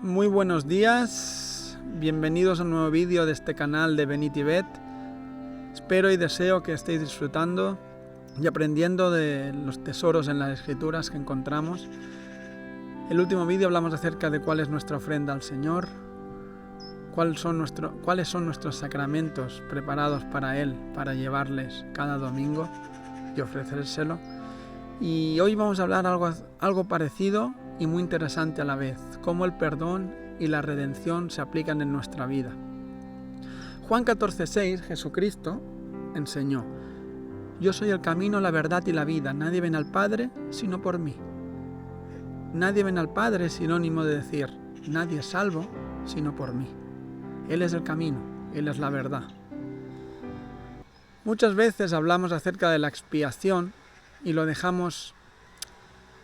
Muy buenos días, bienvenidos a un nuevo vídeo de este canal de Benitibet. Espero y deseo que estéis disfrutando y aprendiendo de los tesoros en las escrituras que encontramos. El último vídeo hablamos acerca de cuál es nuestra ofrenda al Señor, cuáles son nuestros sacramentos preparados para Él, para llevarles cada domingo y ofrecérselo. Y hoy vamos a hablar algo parecido y muy interesante a la vez, cómo el perdón y la redención se aplican en nuestra vida. Juan 14:6, Jesucristo enseñó: yo soy el camino, la verdad y la vida, nadie viene al Padre sino por mí. Nadie viene al Padre es sinónimo de decir, nadie es salvo sino por mí. Él es el camino, Él es la verdad. Muchas veces hablamos acerca de la expiación y lo dejamos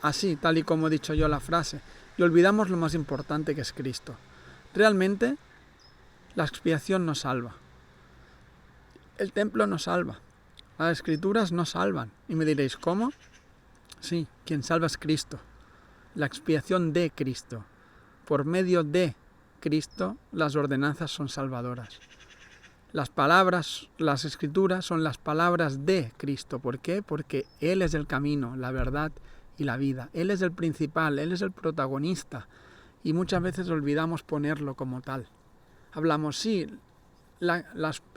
así, tal y como he dicho yo la frase, y olvidamos lo más importante que es Cristo. Realmente, la expiación nos salva. El templo nos salva. Las escrituras nos salvan. Y me diréis, ¿cómo? Sí, quien salva es Cristo. La expiación de Cristo. Por medio de Cristo, las ordenanzas son salvadoras. Las palabras, las escrituras son las palabras de Cristo. ¿Por qué? Porque Él es el camino, la verdad y la vida. Él es el principal, Él es el protagonista. Y muchas veces olvidamos ponerlo como tal. Hablamos, sí, la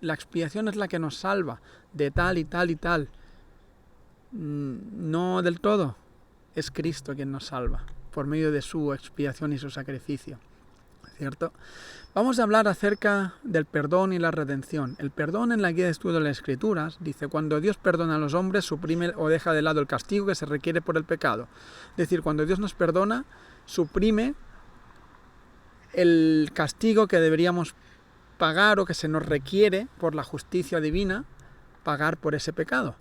expiación es la que nos salva de tal y tal y tal. No del todo. Es Cristo quien nos salva, por medio de su expiación y su sacrificio. ¿Cierto? Vamos a hablar acerca del perdón y la redención. El perdón en la guía de estudio de las Escrituras dice: cuando Dios perdona a los hombres, suprime o deja de lado el castigo que se requiere por el pecado. Es decir, cuando Dios nos perdona, suprime el castigo que deberíamos pagar o que se nos requiere por la justicia divina pagar por ese pecado.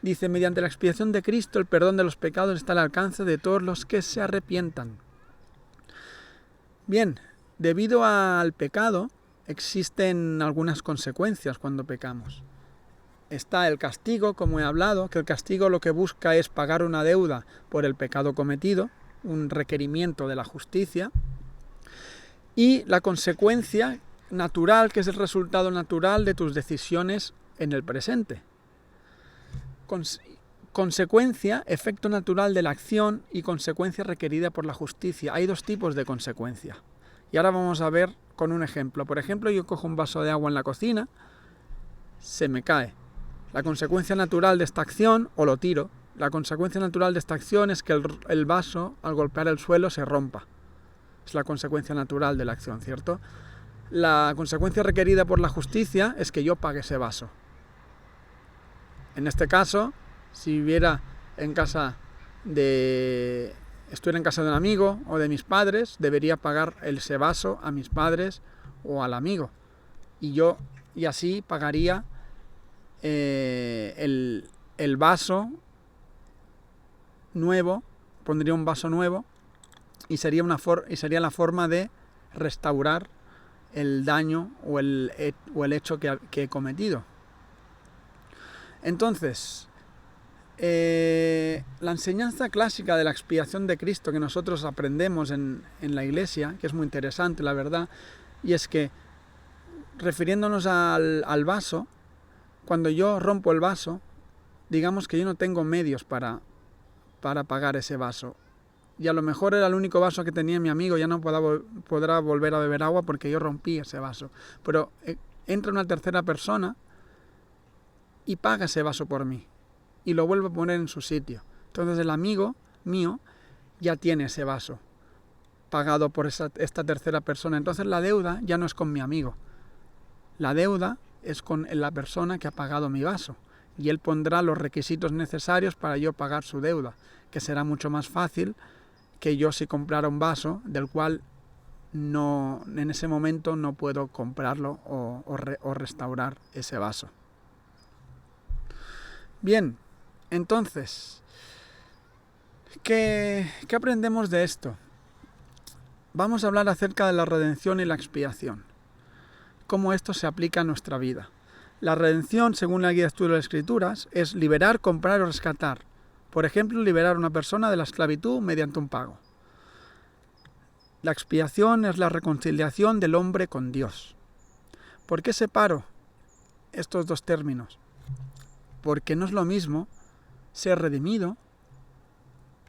Dice: mediante la expiación de Cristo, el perdón de los pecados está al alcance de todos los que se arrepientan. Bien, debido al pecado, existen algunas consecuencias cuando pecamos. Está el castigo, como he hablado, que el castigo lo que busca es pagar una deuda por el pecado cometido, un requerimiento de la justicia, y la consecuencia natural, que es el resultado natural de tus decisiones en el presente. Consecuencia, efecto natural de la acción, y consecuencia requerida por la justicia. Hay dos tipos de consecuencia. Y ahora vamos a ver con un ejemplo. Por ejemplo, yo cojo un vaso de agua en la cocina, se me cae. La consecuencia natural de esta acción, o lo tiro, la consecuencia natural de esta acción es que el vaso, al golpear el suelo, se rompa. Es la consecuencia natural de la acción, ¿cierto? La consecuencia requerida por la justicia es que yo pague ese vaso. En este caso, si estuviera en casa de un amigo o de mis padres, debería pagar ese vaso a mis padres o al amigo. Y así pagaría el vaso nuevo, pondría un vaso nuevo y sería la forma de restaurar el daño o el hecho que he cometido. Entonces, la enseñanza clásica de la expiación de Cristo que nosotros aprendemos en la Iglesia, que es muy interesante, la verdad, y es que, refiriéndonos al vaso, cuando yo rompo el vaso, digamos que yo no tengo medios para pagar ese vaso. Y a lo mejor era el único vaso que tenía mi amigo, ya no podrá volver a beber agua porque yo rompí ese vaso. Pero entra una tercera persona y paga ese vaso por mí y lo vuelve a poner en su sitio. Entonces el amigo mío ya tiene ese vaso pagado por esta tercera persona. Entonces la deuda ya no es con mi amigo. La deuda es con la persona que ha pagado mi vaso. Y él pondrá los requisitos necesarios para yo pagar su deuda, que será mucho más fácil que yo si comprara un vaso del cual en ese momento no puedo comprarlo o restaurar ese vaso. Bien, entonces, ¿qué aprendemos de esto? Vamos a hablar acerca de la redención y la expiación, cómo esto se aplica a nuestra vida. La redención, según la guía de estudio de las Escrituras, es liberar, comprar o rescatar. Por ejemplo, liberar a una persona de la esclavitud mediante un pago. La expiación es la reconciliación del hombre con Dios. ¿Por qué separo estos dos términos? Porque no es lo mismo ser redimido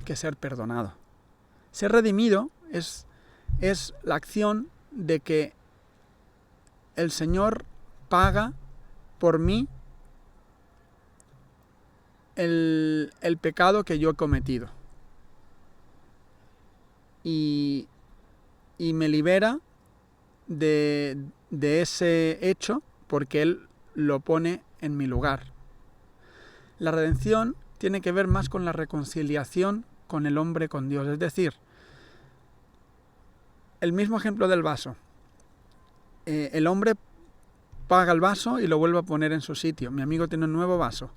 que ser perdonado. Ser redimido es la acción de que el Señor paga por mí el pecado que yo he cometido. Y me libera de ese hecho porque Él lo pone en mi lugar. La redención tiene que ver más con la reconciliación con el hombre, con Dios. Es decir, el mismo ejemplo del vaso. El hombre paga el vaso y lo vuelve a poner en su sitio. Mi amigo tiene un nuevo vaso.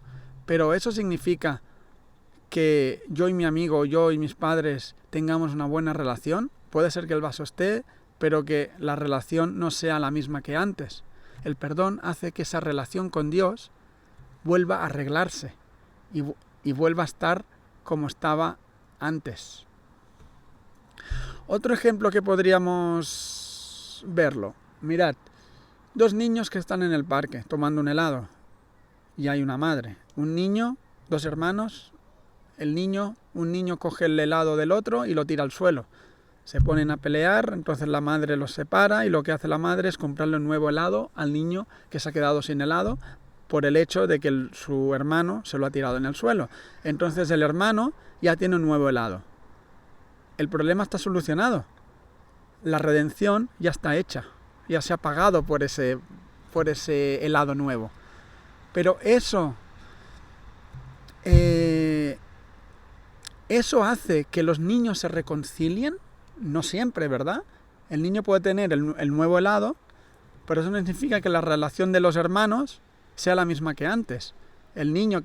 Pero eso significa que yo y mi amigo, yo y mis padres tengamos una buena relación. Puede ser que el vaso esté, pero que la relación no sea la misma que antes. El perdón hace que esa relación con Dios vuelva a arreglarse y vuelva a estar como estaba antes. Otro ejemplo que podríamos verlo. Mirad, dos niños que están en el parque tomando un helado y hay una madre. Un niño, dos hermanos, un niño coge el helado del otro y lo tira al suelo. Se ponen a pelear, entonces la madre los separa y lo que hace la madre es comprarle un nuevo helado al niño que se ha quedado sin helado por el hecho de que su hermano se lo ha tirado en el suelo. Entonces el hermano ya tiene un nuevo helado. El problema está solucionado. La redención ya está hecha. Ya se ha pagado por ese helado nuevo. Pero eso hace que los niños se reconcilien. No siempre, ¿verdad? El niño puede tener el nuevo helado, pero eso no significa que la relación de los hermanos sea la misma que antes. El niño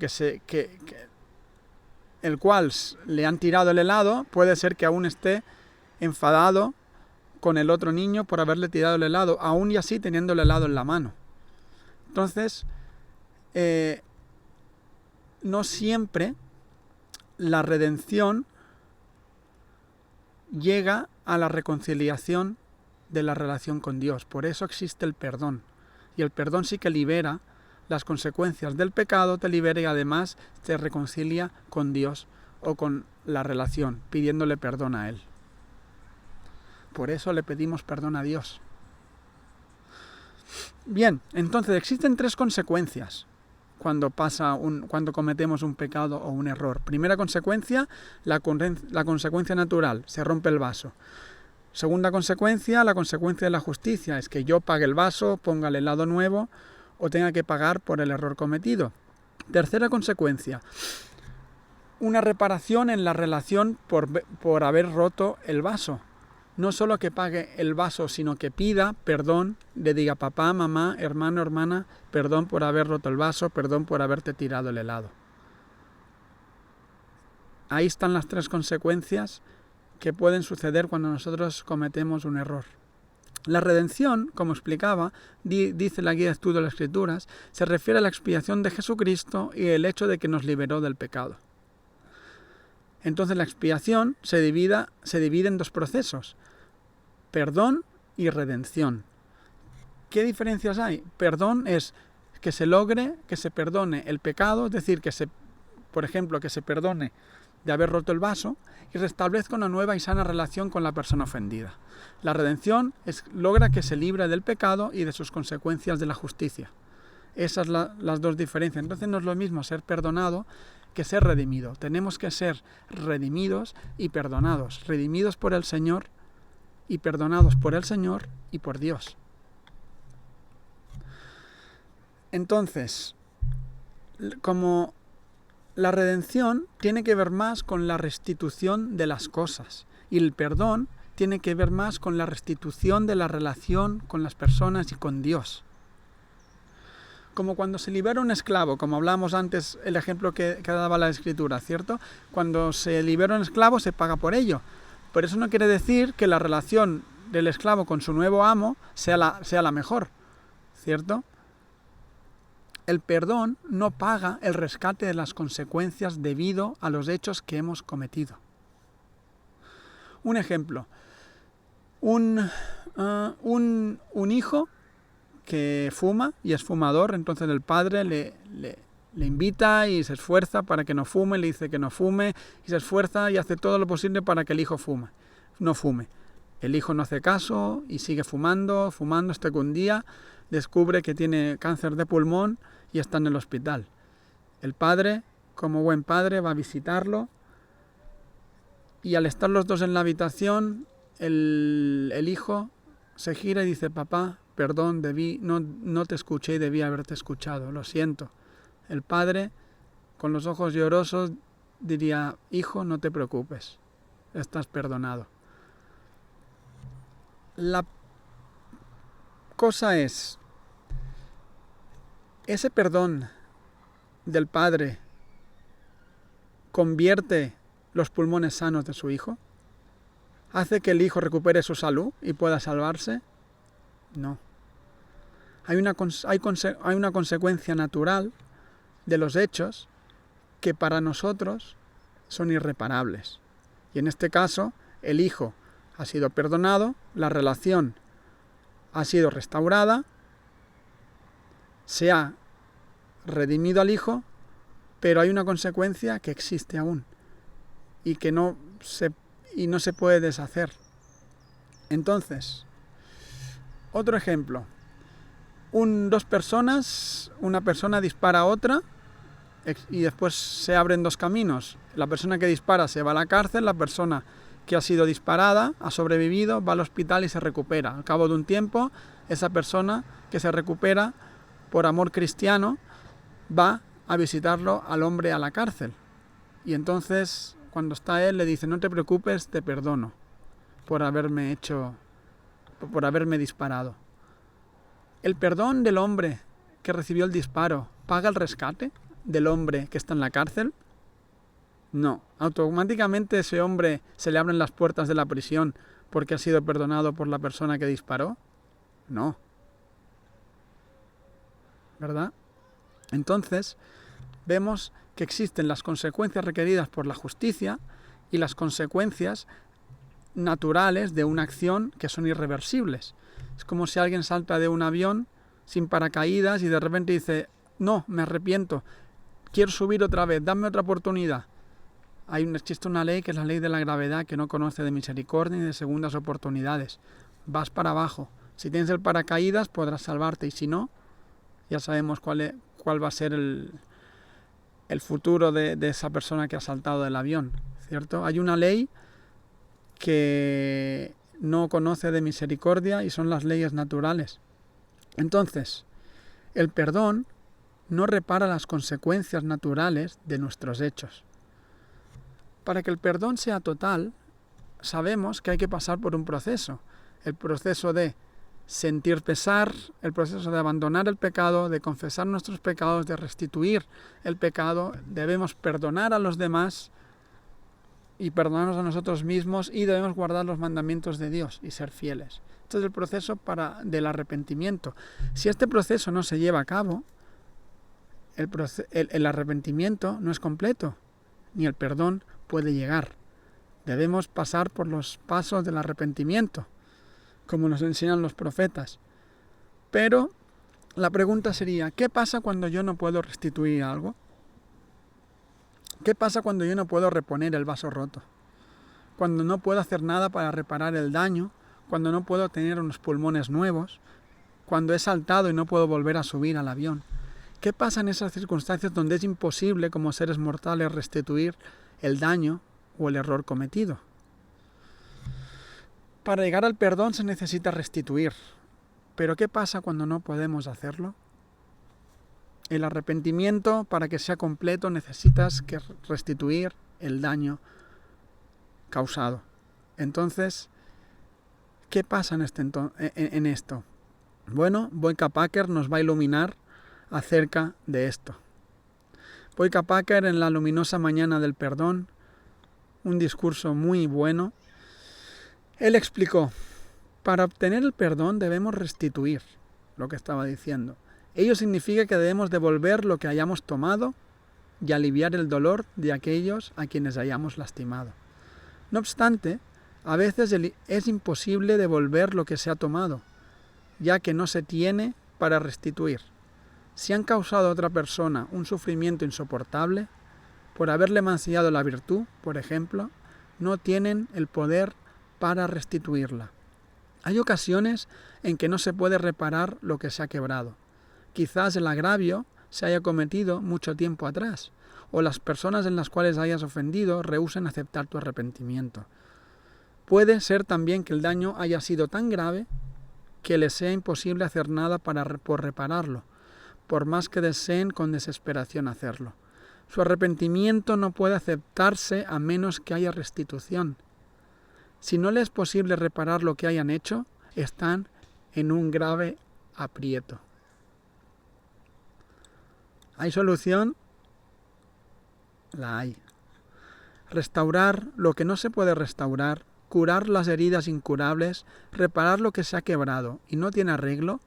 el cual le han tirado el helado, puede ser que aún esté enfadado con el otro niño por haberle tirado el helado, aún y así teniendo el helado en la mano. Entonces, no siempre la redención llega a la reconciliación de la relación con Dios. Por eso existe el perdón. Y el perdón sí que libera las consecuencias del pecado, te libera y además te reconcilia con Dios o con la relación, pidiéndole perdón a Él. Por eso le pedimos perdón a Dios. Bien, entonces existen tres consecuencias cuando cometemos un pecado o un error. Primera consecuencia, la consecuencia natural, se rompe el vaso. Segunda consecuencia, la consecuencia de la justicia, es que yo pague el vaso, ponga el helado nuevo o tenga que pagar por el error cometido. Tercera consecuencia, una reparación en la relación por haber roto el vaso. No solo que pague el vaso, sino que pida perdón, le diga papá, mamá, hermano, hermana, perdón por haber roto el vaso, perdón por haberte tirado el helado. Ahí están las tres consecuencias que pueden suceder cuando nosotros cometemos un error. La redención, como explicaba, dice la guía de estudio de las Escrituras, se refiere a la expiación de Jesucristo y el hecho de que nos liberó del pecado. Entonces la expiación se divide en dos procesos, perdón y redención. ¿Qué diferencias hay? Perdón es que se logre, que se perdone el pecado, es decir, por ejemplo, que se perdone de haber roto el vaso y restablezca una nueva y sana relación con la persona ofendida. La redención logra que se libre del pecado y de sus consecuencias de la justicia. Esas son las dos diferencias. Entonces no es lo mismo ser perdonado que ser redimido. Tenemos que ser redimidos y perdonados. Redimidos por el Señor y perdonados por el Señor y por Dios. Entonces, como la redención tiene que ver más con la restitución de las cosas y el perdón tiene que ver más con la restitución de la relación con las personas y con Dios. Como cuando se libera un esclavo, como hablamos antes, el ejemplo que daba la Escritura, ¿cierto? Cuando se libera un esclavo se paga por ello. Pero eso no quiere decir que la relación del esclavo con su nuevo amo sea la mejor, ¿cierto? El perdón no paga el rescate de las consecuencias debido a los hechos que hemos cometido. Un ejemplo. un hijo que fuma y es fumador, entonces el padre le invita y se esfuerza para que no fume, le dice que no fume y se esfuerza y hace todo lo posible para que el hijo no fume. El hijo no hace caso y sigue fumando, hasta que un día descubre que tiene cáncer de pulmón y está en el hospital. El padre, como buen padre, va a visitarlo y al estar los dos en la habitación, el hijo se gira y dice: papá, perdón, no te escuché y debí haberte escuchado, lo siento. El padre, con los ojos llorosos, diría: hijo, no te preocupes, estás perdonado. La cosa es, ese perdón del padre convierte los pulmones sanos de su hijo, hace que el hijo recupere su salud y pueda salvarse. No. Hay una consecuencia natural de los hechos que para nosotros son irreparables. Y en este caso, el hijo ha sido perdonado, la relación ha sido restaurada, se ha redimido al hijo, pero hay una consecuencia que existe aún y que no se puede deshacer. Entonces, otro ejemplo. Dos personas, una persona dispara a otra y después se abren dos caminos. La persona que dispara se va a la cárcel, la persona que ha sido disparada ha sobrevivido, va al hospital y se recupera. Al cabo de un tiempo, esa persona que se recupera por amor cristiano va a visitarlo al hombre a la cárcel. Y entonces, cuando está él, le dice: no te preocupes, te perdono por haberme disparado. ¿El perdón del hombre que recibió el disparo paga el rescate del hombre que está en la cárcel? No. ¿Automáticamente ese hombre se le abren las puertas de la prisión porque ha sido perdonado por la persona que disparó? No. ¿Verdad? Entonces, vemos que existen las consecuencias requeridas por la justicia y las consecuencias naturales de una acción que son irreversibles. Es como si alguien salta de un avión sin paracaídas y de repente dice: no, me arrepiento, quiero subir otra vez, dame otra oportunidad. Existe una ley que es la ley de la gravedad, que no conoce de misericordia ni de segundas oportunidades. Vas para abajo. Si tienes el paracaídas podrás salvarte, y si no, ya sabemos cuál va a ser el futuro de esa persona que ha saltado del avión, ¿cierto? Hay una ley que no conoce de misericordia y son las leyes naturales. Entonces, el perdón no repara las consecuencias naturales de nuestros hechos. Para que el perdón sea total, sabemos que hay que pasar por un proceso. El proceso de sentir pesar, el proceso de abandonar el pecado, de confesar nuestros pecados, de restituir el pecado. Debemos perdonar a los demás y perdonarnos a nosotros mismos, y debemos guardar los mandamientos de Dios y ser fieles. Este es el proceso del arrepentimiento. Si este proceso no se lleva a cabo, el arrepentimiento no es completo, ni el perdón puede llegar. Debemos pasar por los pasos del arrepentimiento, como nos enseñan los profetas. Pero la pregunta sería: ¿qué pasa cuando yo no puedo restituir algo? ¿Qué pasa cuando yo no puedo reponer el vaso roto? Cuando no puedo hacer nada para reparar el daño, cuando no puedo tener unos pulmones nuevos, cuando he saltado y no puedo volver a subir al avión. ¿Qué pasa en esas circunstancias donde es imposible como seres mortales restituir el daño o el error cometido? Para llegar al perdón se necesita restituir. Pero ¿qué pasa cuando no podemos hacerlo? El arrepentimiento, para que sea completo, necesitas restituir el daño causado. Entonces, ¿qué pasa en esto? Bueno, Boyka Packer nos va a iluminar acerca de esto. Boyka Packer, en La luminosa mañana del perdón, un discurso muy bueno, él explicó: para obtener el perdón debemos restituir lo que estaba diciendo. Ello significa que debemos devolver lo que hayamos tomado y aliviar el dolor de aquellos a quienes hayamos lastimado. No obstante, A veces es imposible devolver lo que se ha tomado, ya que no se tiene para restituir. Si han causado a otra persona un sufrimiento insoportable, por haberle mancillado la virtud, por ejemplo, no tienen el poder para restituirla. Hay ocasiones en que no se puede reparar lo que se ha quebrado. Quizás el agravio se haya cometido mucho tiempo atrás, o las personas en las cuales hayas ofendido rehúsen aceptar tu arrepentimiento. Puede ser también que el daño haya sido tan grave que les sea imposible hacer nada por repararlo, por más que deseen con desesperación hacerlo. Su arrepentimiento no puede aceptarse a menos que haya restitución. Si no les es posible reparar lo que hayan hecho, están en un grave aprieto. ¿Hay solución? La hay. Restaurar lo que no se puede restaurar, curar las heridas incurables, reparar lo que se ha quebrado y no tiene arreglo,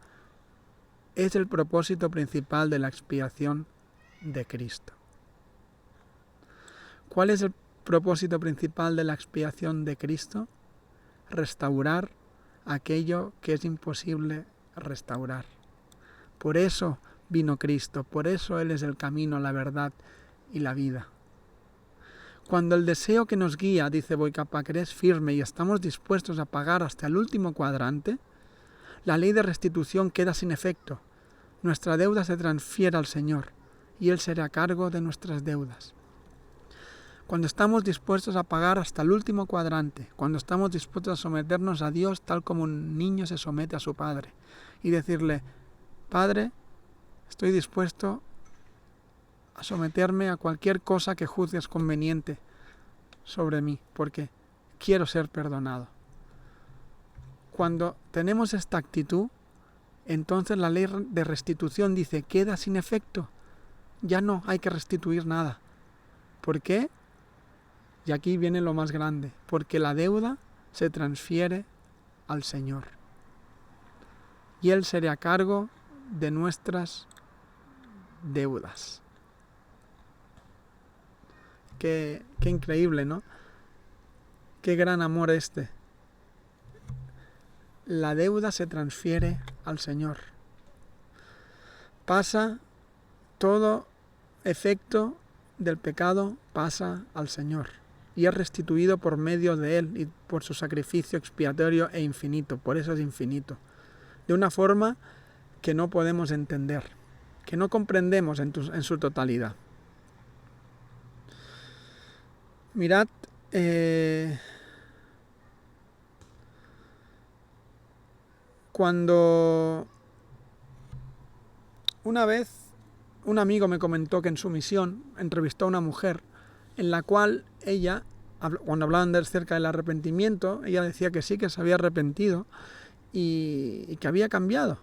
es el propósito principal de la expiación de Cristo. ¿Cuál es el propósito principal de la expiación de Cristo? Restaurar aquello que es imposible restaurar. Por eso vino Cristo, por eso Él es el camino, la verdad y la vida. Cuando el deseo que nos guía, dice Boicapacre, es firme y estamos dispuestos a pagar hasta el último cuadrante, la ley de restitución queda sin efecto. Nuestra deuda se transfiere al Señor y Él será a cargo de nuestras deudas. Cuando estamos dispuestos a pagar hasta el último cuadrante, cuando estamos dispuestos a someternos a Dios tal como un niño se somete a su padre y decirle, Padre, estoy dispuesto a someterme a cualquier cosa que juzgues conveniente sobre mí, porque quiero ser perdonado. Cuando tenemos esta actitud, entonces la ley de restitución dice, queda sin efecto. Ya no hay que restituir nada. ¿Por qué? Y aquí viene lo más grande, porque la deuda se transfiere al Señor. Y Él será a cargo de nuestras deudas. Qué increíble, ¿no? Qué gran amor este. La deuda se transfiere al Señor. Pasa todo efecto del pecado, pasa al Señor. Y es restituido por medio de Él y por su sacrificio expiatorio e infinito. Por eso es infinito. De una forma que no podemos entender, que no comprendemos en su totalidad. Mirad, cuando una vez un amigo me comentó que en su misión entrevistó a una mujer en la cual ella, cuando hablaban acerca del arrepentimiento, ella decía que sí, que se había arrepentido y que había cambiado.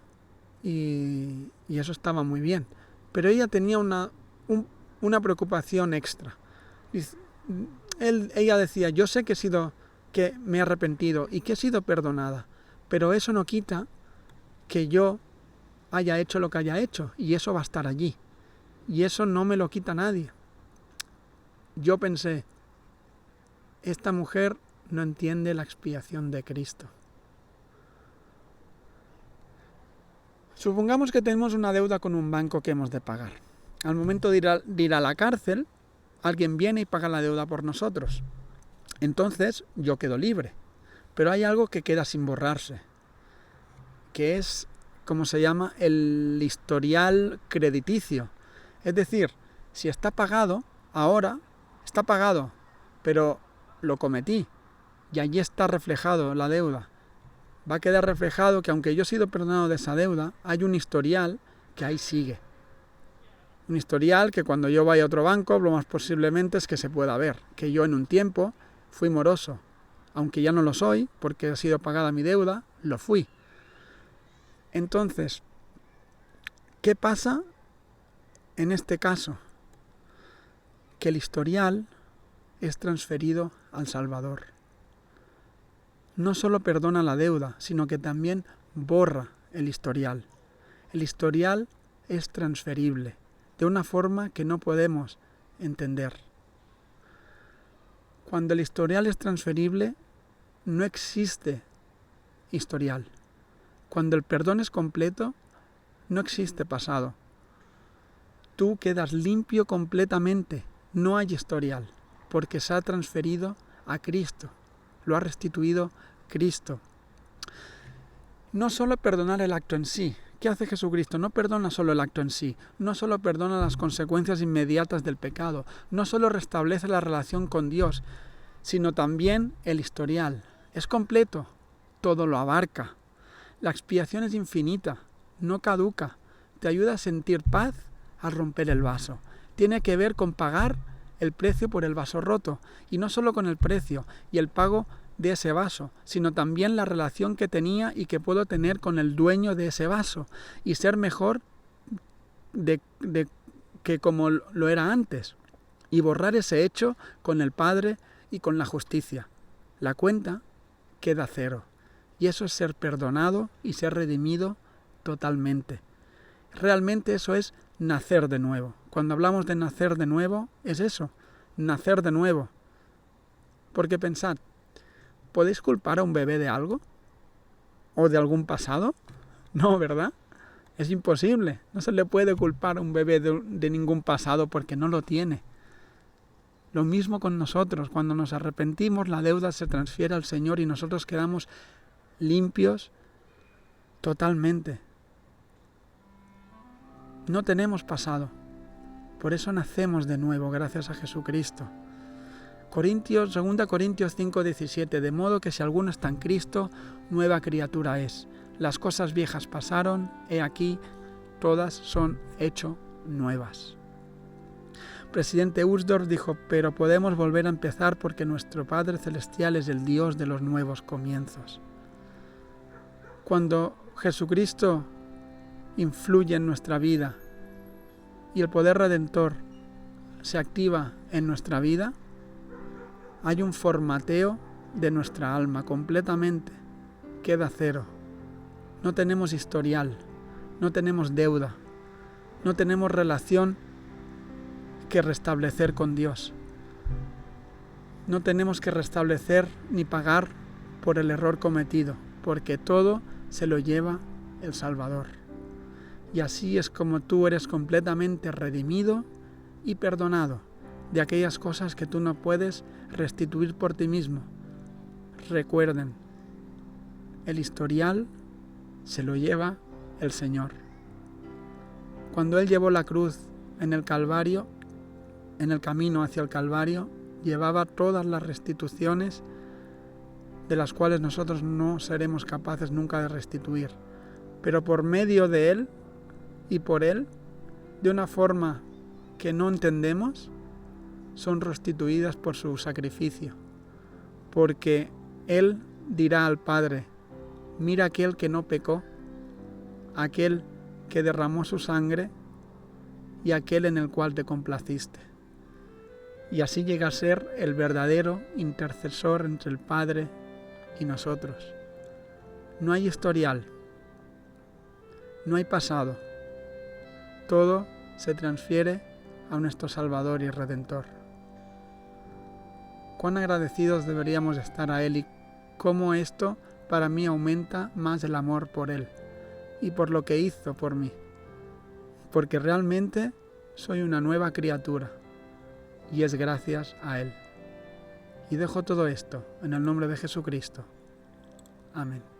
Y eso estaba muy bien. Pero ella tenía una preocupación extra. Ella decía, yo sé que me he arrepentido y que he sido perdonada, pero eso no quita que yo haya hecho lo que haya hecho, y eso va a estar allí. Y eso no me lo quita nadie. Yo pensé, esta mujer no entiende la expiación de Cristo. Supongamos que tenemos una deuda con un banco que hemos de pagar. Al momento de ir a la cárcel, alguien viene y paga la deuda por nosotros. Entonces yo quedo libre. Pero hay algo que queda sin borrarse, que es, como se llama, el historial crediticio. Es decir, si está pagado, ahora está pagado, pero lo cometí y allí está reflejado la deuda. Va a quedar reflejado que aunque yo he sido perdonado de esa deuda, hay un historial que ahí sigue. Un historial que cuando yo vaya a otro banco, lo más posiblemente es que se pueda ver, que yo en un tiempo fui moroso. Aunque ya no lo soy, porque ha sido pagada mi deuda, lo fui. Entonces, ¿qué pasa en este caso? Que el historial es transferido al Salvador. No solo perdona la deuda, sino que también borra el historial. El historial es transferible, de una forma que no podemos entender. Cuando el historial es transferible, no existe historial. Cuando el perdón es completo, no existe pasado. Tú quedas limpio completamente, no hay historial, porque se ha transferido a Cristo, lo ha restituido Cristo. No solo perdonar el acto en sí. ¿Qué hace Jesucristo? No perdona solo el acto en sí, no solo perdona las consecuencias inmediatas del pecado, no solo restablece la relación con Dios, sino también el historial. Es completo, todo lo abarca. La expiación es infinita, no caduca, te ayuda a sentir paz al romper el vaso. Tiene que ver con pagar el precio por el vaso roto, y no solo con el precio y el pago de ese vaso, sino también la relación que tenía y que puedo tener con el dueño de ese vaso y ser mejor que como lo era antes, y borrar ese hecho con el Padre y con la justicia. La cuenta queda cero, y eso es ser perdonado y ser redimido totalmente. Realmente eso es nacer de nuevo. Cuando hablamos de nacer de nuevo, es eso, nacer de nuevo. Porque pensad, ¿podéis culpar a un bebé de algo? ¿O de algún pasado? No, ¿verdad? Es imposible. No se le puede culpar a un bebé de ningún pasado porque no lo tiene. Lo mismo con nosotros. Cuando nos arrepentimos, la deuda se transfiere al Señor y nosotros quedamos limpios totalmente. No tenemos pasado. Por eso nacemos de nuevo, gracias a Jesucristo. 2 Corintios 5:17, de modo que si alguno está en Cristo, nueva criatura es. Las cosas viejas pasaron, he aquí, todas son hecho nuevas. Presidente Ursdorf dijo, pero podemos volver a empezar porque nuestro Padre Celestial es el Dios de los nuevos comienzos. Cuando Jesucristo influye en nuestra vida y el poder redentor se activa en nuestra vida, hay un formateo de nuestra alma completamente. Queda cero. No tenemos historial, no tenemos deuda, no tenemos relación que restablecer con Dios. No tenemos que restablecer ni pagar por el error cometido, porque todo se lo lleva el Salvador. Y así es como tú eres completamente redimido y perdonado de aquellas cosas que tú no puedes restituir por ti mismo. Recuerden, el historial se lo lleva el Señor. Cuando Él llevó la cruz en el Calvario, en el camino hacia el Calvario, llevaba todas las restituciones de las cuales nosotros no seremos capaces nunca de restituir. Pero por medio de Él y por Él, de una forma que no entendemos, son restituidas por su sacrificio. Porque Él dirá al Padre, mira aquel que no pecó, aquel que derramó su sangre y aquel en el cual te complaciste. Y así llega a ser el verdadero intercesor entre el Padre y nosotros. No hay historial, no hay pasado, todo se transfiere a nuestro Salvador y Redentor. Cuán agradecidos deberíamos estar a Él y cómo esto para mí aumenta más el amor por Él y por lo que hizo por mí, porque realmente soy una nueva criatura y es gracias a Él. Y dejo todo esto en el nombre de Jesucristo. Amén.